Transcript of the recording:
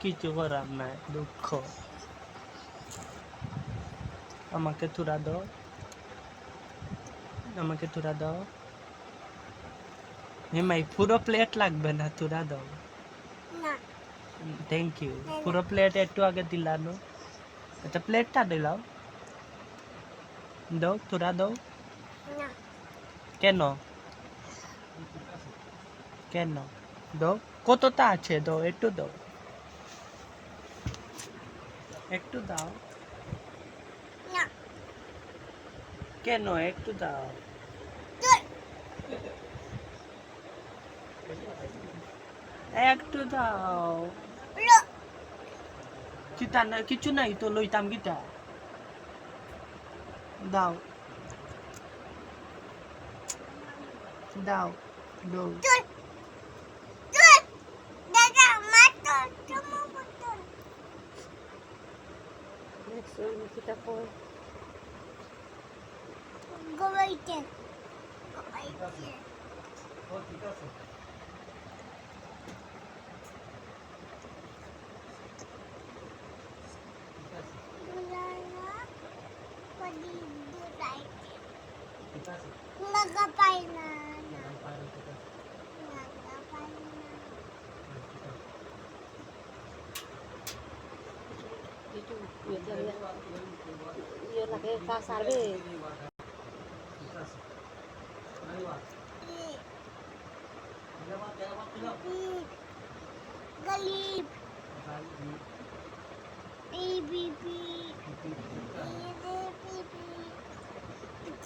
কিছু করার নাই, দুঃখ। আমাকে তুরা দাও, আমাকে তুরা দাও। হিমাই পুরো প্লেট লাগবে না, তুরা দাও। Thank you. পুরো প্লেট একটু আগে দিলানো। আচ্ছা প্লেটটা দিলাও, দাও তুরা দাও। কেন কেন দাও, কতটা আছে দাও, একটু দাও, একটু দাও। কেন একটু দাও, একটু দাও। কিতা না কিছু নাই তো লইতাম গিতা, দাও দাও দাও। Iya lagi kasar be. Galib. A B B. A B B.